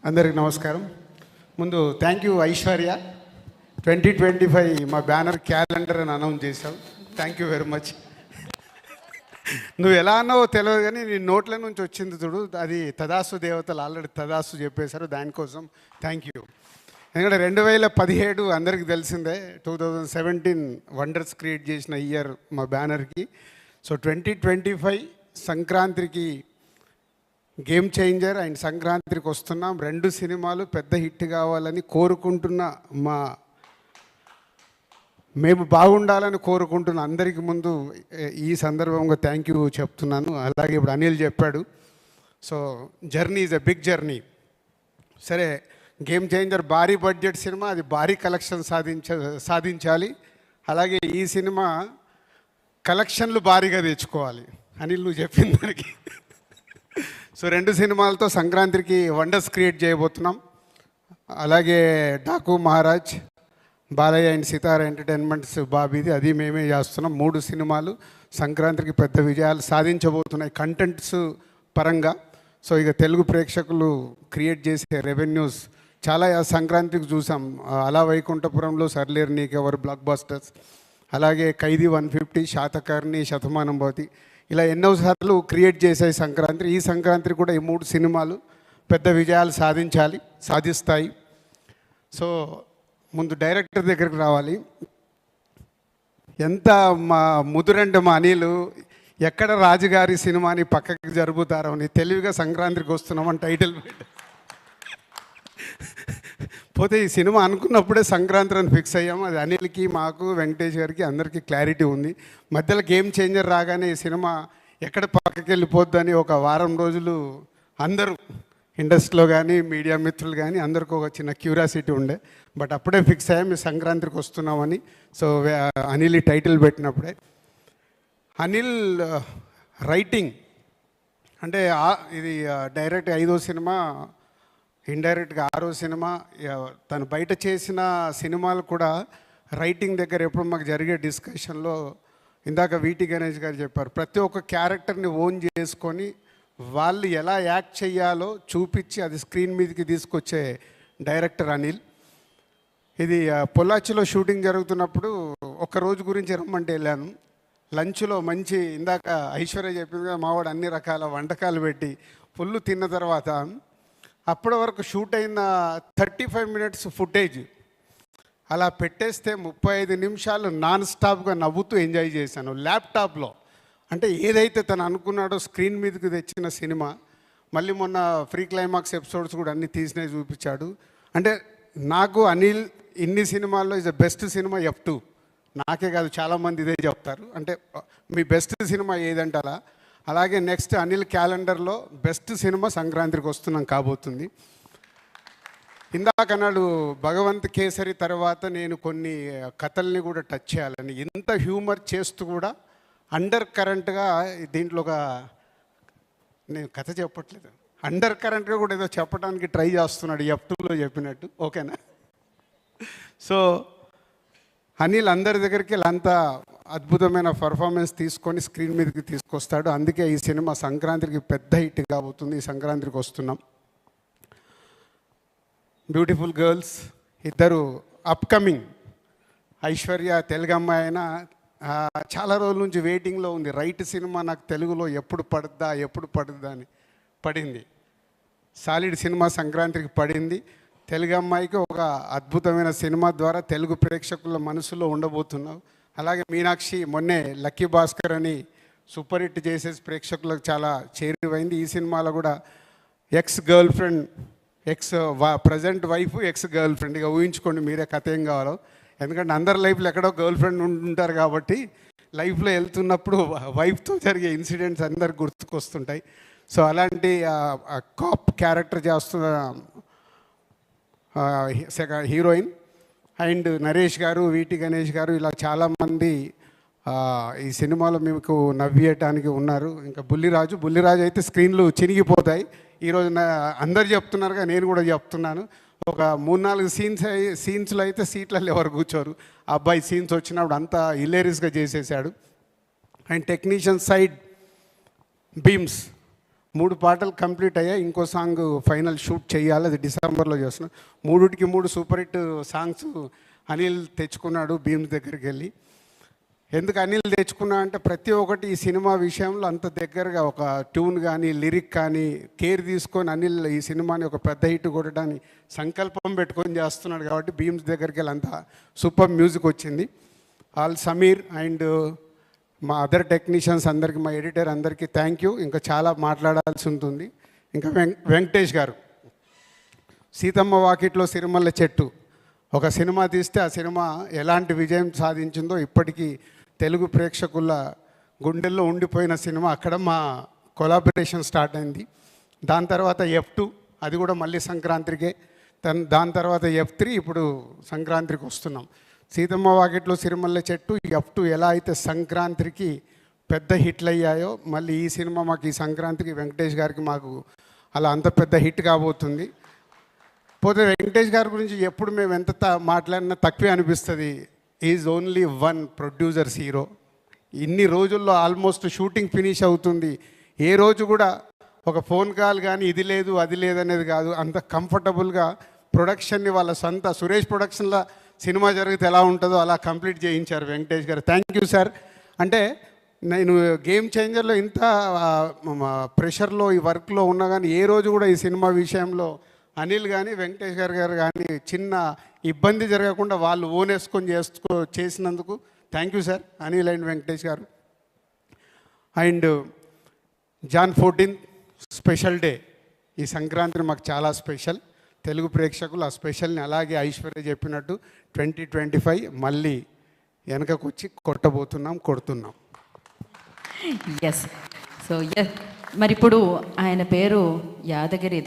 అందరికి నమస్కారం. ముందు థ్యాంక్ యూ ఐశ్వర్య, 2025 మా బ్యానర్ క్యాలెండర్ అని అనౌన్స్ చేశావు. Thank you very much. నువ్వు ఎలా అన్నావో తెలియదు కానీ నీ నోట్ల నుంచి వచ్చింది చూడు, అది తదాసు దేవతలు ఆల్రెడీ తదాసు చెప్పేశారు. దానికోసం థ్యాంక్ యూ. ఎందుకంటే 2017 అందరికీ తెలిసిందే, 2017 వండర్స్ క్రియేట్ చేసిన ఇయర్ మా బ్యానర్కి. సో 2025 సంక్రాంతికి గేమ్ చేంజర్ అండ్ సంక్రాంతికి వస్తున్నాం. 2 సినిమాలు పెద్ద హిట్ కావాలని కోరుకుంటున్న మేము బాగుండాలని కోరుకుంటున్న అందరికీ ముందు ఈ సందర్భంగా థ్యాంక్ యూ చెప్తున్నాను. అలాగే ఇప్పుడు అనిల్ చెప్పాడు, so journey is a big journey. సరే, గేమ్ చేంజర్ భారీ బడ్జెట్ సినిమా, అది భారీ కలెక్షన్ సాధించాలి. అలాగే ఈ సినిమా కలెక్షన్లు భారీగా తెచ్చుకోవాలి. అనిల్ నువ్వు చెప్పిన దానికి. సో 2 సినిమాలతో సంక్రాంతికి వండర్స్ క్రియేట్ చేయబోతున్నాం. అలాగే డాకు మహారాజ్, బాలయ్య అండ్ సితార ఎంటర్టైన్మెంట్స్ బాబీది, అది మేమే చేస్తున్నాం. 3 సినిమాలు సంక్రాంతికి పెద్ద విజయాలు సాధించబోతున్నాయి కంటెంట్స్ పరంగా. సో ఇక తెలుగు ప్రేక్షకులు క్రియేట్ చేసే రెవెన్యూస్ చాలా సంక్రాంతికి చూసాం. అలా వైకుంఠపురంలో సర్లేరు నీకెవరు బ్లాక్ బస్టర్స్, అలాగే ఖైదీ 150, శాతకర్ణి, శతమానం భవతి, ఇలా ఎన్నోసార్లు క్రియేట్ చేసాయి సంక్రాంతి. ఈ సంక్రాంతి కూడా ఈ 3 సినిమాలు పెద్ద విజయాలు సాధిస్తాయి. సో ముందు డైరెక్టర్ దగ్గరికి రావాలి. ఎంత మా ముదురంటే మా అనిలు, ఎక్కడ రాజుగారి సినిమాని పక్కకి జరుపుతారో అని తెలివిగా సంక్రాంతికి వస్తున్నామని టైటిల్ పెట్టి పోతే ఈ సినిమా అనుకున్నప్పుడే సంక్రాంతి అని ఫిక్స్ అయ్యాము. అది అనిల్కి, మాకు, వెంకటేష్ గారికి అందరికీ క్లారిటీ ఉంది. మధ్యలో గేమ్ చేంజర్ రాగానే ఈ సినిమా ఎక్కడ పక్కకి వెళ్ళిపోద్దని ఒక వారం రోజులు అందరూ ఇండస్ట్రీలో కానీ మీడియా మిత్రులు కానీ అందరికీ ఒక చిన్న క్యూరియాసిటీ ఉండే. బట్ అప్పుడే ఫిక్స్ అయ్యాము ఈ సంక్రాంతికి వస్తున్నామని. సో అనిల్ టైటిల్ పెట్టినప్పుడే అనిల్ రైటింగ్ అంటే ఇది డైరెక్ట్ 5వ సినిమా, ఇండైరెక్ట్గా 6వ సినిమా. తను బయట చేసిన సినిమాలు కూడా రైటింగ్ దగ్గర ఎప్పుడు మాకు జరిగే డిస్కషన్లో ఇందాక వీటి గణేష్ గారు చెప్పారు, ప్రతి ఒక్క క్యారెక్టర్ని ఓన్ చేసుకొని వాళ్ళు ఎలా యాక్ట్ చేయాలో చూపించి అది స్క్రీన్ మీదకి తీసుకొచ్చే డైరెక్టర్ అనిల్. ఇది పొల్లాచిలో షూటింగ్ జరుగుతున్నప్పుడు ఒక్కరోజు గురించి రమ్మంటే వెళ్ళాను. లంచ్లో మంచి, ఇందాక ఐశ్వర్య చెప్పింది కదా, మావాడు అన్ని రకాల వంటకాలు పెట్టి ఫుల్ తిన్న తర్వాత అప్పటి వరకు షూట్ అయిన 35 మినిట్స్ ఫుటేజ్ అలా పెట్టేస్తే 35 నిమిషాలు నాన్ స్టాప్గా నవ్వుతూ ఎంజాయ్ చేశాను ల్యాప్టాప్లో. అంటే ఏదైతే తను అనుకున్నాడో స్క్రీన్ మీదకి తెచ్చిన సినిమా. మళ్ళీ మొన్న ఫ్రీ క్లైమాక్స్ ఎపిసోడ్స్ కూడా అన్నీ తీసినవి చూపించాడు. అంటే నాకు అనిల్ ఇన్ని సినిమాల్లో is the best cinema F2. నాకే కాదు, చాలామంది ఇదే చెప్తారు. అంటే మీ బెస్ట్ సినిమా ఏదంటే అలా. అలాగే నెక్స్ట్ అనిల్ క్యాలెండర్లో బెస్ట్ సినిమా సంక్రాంతికి వస్తున్నాం కాబోతుంది. ఇందాక అన్నాడు భగవంత్ కేసరి తర్వాత నేను కొన్ని కథల్ని కూడా టచ్ చేయాలని. ఇంత హ్యూమర్ చేస్తూ కూడా అండర్ కరెంట్గా దీంట్లో ఒక, నేను కథ చెప్పట్లేదు, అండర్ కరెంట్గా కూడా ఏదో చెప్పడానికి ట్రై చేస్తున్నాడు F2లో చెప్పినట్టు. ఓకేనా? సో అనిల్ అందరి దగ్గరికి అంత అద్భుతమైన పర్ఫార్మెన్స్ తీసుకొని స్క్రీన్ మీదకి తీసుకొస్తాడు. అందుకే ఈ సినిమా సంక్రాంతికి పెద్ద హిట్ కాబోతుంది. ఈ సంక్రాంతికి వస్తున్నాం. బ్యూటిఫుల్ గర్ల్స్ ఇద్దరు అప్కమింగ్. ఐశ్వర్య తెలుగు అమ్మాయి అయినా చాలా రోజుల నుంచి వెయిటింగ్లో ఉంది. రైట్ సినిమా నాకు తెలుగులో ఎప్పుడు పడుద్దా అని పడింది. సాలిడ్ సినిమా సంక్రాంతికి పడింది. తెలుగు అమ్మాయికి ఒక అద్భుతమైన సినిమా ద్వారా తెలుగు ప్రేక్షకుల మనసులో ఉండబోతున్నావు. అలాగే మీనాక్షి మొన్నే లక్కీ భాస్కర్ అని సూపర్ హిట్ చేసేసి ప్రేక్షకులకు చాలా చేరువైంది. ఈ సినిమాలో కూడా ex girl friend, present wife, ex girl friend, ఇక ఊహించుకోండి మీరే కథ ఏం కావాలో. ఎందుకంటే అందరి లైఫ్లో ఎక్కడో గర్ల్ ఫ్రెండ్ ఉంటారు కాబట్టి లైఫ్లో వెళ్తున్నప్పుడు వైఫ్తో జరిగే ఇన్సిడెంట్స్ అందరికి గుర్తుకొస్తుంటాయి. సో అలాంటి కాప్ క్యారెక్టర్ చేస్తున్న హీరోయిన్. అండ్ నరేష్ గారు, వీటి గణేష్ గారు, ఇలా చాలామంది ఈ సినిమాలో మీకు నవ్వేయటానికి ఉన్నారు. ఇంకా బుల్లిరాజు అయితే స్క్రీన్లు చినిగిపోతాయి. ఈరోజు అందరు చెప్తున్నారుగా, నేను కూడా చెప్తున్నాను. ఒక 3-4 సీన్స్లో అయితే సీట్లలో ఎవరు కూర్చోరు. ఆ అబ్బాయి సీన్స్ వచ్చినప్పుడు అంతా హిలేరియస్గా చేసేసాడు. అండ్ టెక్నీషియన్ సైడ్ బీమ్స్ 3 పాటలు కంప్లీట్ అయ్యాయి. ఇంకో సాంగ్ ఫైనల్ షూట్ చేయాలి, అది డిసెంబర్లో చేస్తున్నాం. 3 సూపర్ హిట్ సాంగ్స్ అనిల్ తెచ్చుకున్నాడు భీమ్స్ దగ్గరికి వెళ్ళి. ఎందుకు అనిల్ తెచ్చుకున్నా అంటే ప్రతి ఒక్కటి ఈ సినిమా విషయంలో అంత దగ్గరగా ఒక ట్యూన్ కానీ లిరిక్ కానీ కేర్ తీసుకొని అనిల్ ఈ సినిమాని ఒక పెద్ద హిట్ కొట్టడానికి సంకల్పం పెట్టుకొని చేస్తున్నాడు కాబట్టి భీమ్స్ దగ్గరికి వెళ్ళి అంత సూపర్ మ్యూజిక్ వచ్చింది. ఆల్ సమీర్ అండ్ మా అదర్ టెక్నీషియన్స్ అందరికీ, మా ఎడిటర్ అందరికీ థ్యాంక్ యూ. ఇంకా చాలా మాట్లాడాల్సి ఉంటుంది. ఇంకా వెంకటేష్ గారు, సీతమ్మ వాకిట్లో సిరిమల్ల చెట్టు ఒక సినిమా తీస్తే ఆ సినిమా ఎలాంటి విజయం సాధించిందో ఇప్పటికీ తెలుగు ప్రేక్షకుల గుండెల్లో ఉండిపోయిన సినిమా. అక్కడ మా కొలాబరేషన్ స్టార్ట్ అయింది. దాని తర్వాత F2, అది కూడా మళ్ళీ సంక్రాంతికే. దాని తర్వాత F3, ఇప్పుడు సంక్రాంతికి వస్తున్నాం. సీతమ్మ వాకిట్లో సిరిమల్ల చెట్టు, F2 ఎలా అయితే సంక్రాంతికి పెద్ద హిట్లు అయ్యాయో, మళ్ళీ ఈ సినిమా మాకు ఈ సంక్రాంతికి వెంకటేష్ గారికి మాకు అలా అంత పెద్ద హిట్ కాబోతుంది. పోతే వెంకటేష్ గారి గురించి ఎప్పుడు మేము ఎంత మాట్లాడినా తక్కువే అనిపిస్తుంది. Is only one producers hero. ఇన్ని రోజుల్లో ఆల్మోస్ట్ షూటింగ్ ఫినిష్ అవుతుంది. ఏ రోజు కూడా ఒక ఫోన్ కాల్ కానీ ఇది లేదు అది లేదు అనేది కాదు. అంత కంఫర్టబుల్గా ప్రొడక్షన్ని వాళ్ళ సొంత సురేష్ ప్రొడక్షన్లో సినిమా జరిగితే ఎలా ఉంటుందో అలా కంప్లీట్ చేయించారు వెంకటేష్ గారు. Thank you sir. అంటే నేను గేమ్ చేంజర్లో ఇంత ప్రెషర్లో ఈ వర్క్లో ఉన్నా కానీ ఏ రోజు కూడా ఈ సినిమా విషయంలో అనిల్ కానీ వెంకటేష్ గారు కానీ చిన్న ఇబ్బంది జరగకుండా వాళ్ళు ఓనేసుకొని చేసినందుకు thank you sir, Anil and Venkatesh గారు. అండ్ జాన్ 14 స్పెషల్ డే, ఈ సంక్రాంతిని మాకు చాలా స్పెషల్. తెలుగు ప్రేక్షకులు ఆ స్పెషల్ని అలాగే ఐశ్వర్య చెప్పినట్టు 2025 మళ్ళీ వెనకకు వచ్చి కొడుతున్నాం. ఎస్. సో మరి ఇప్పుడు ఆయన పేరు యాదగిరి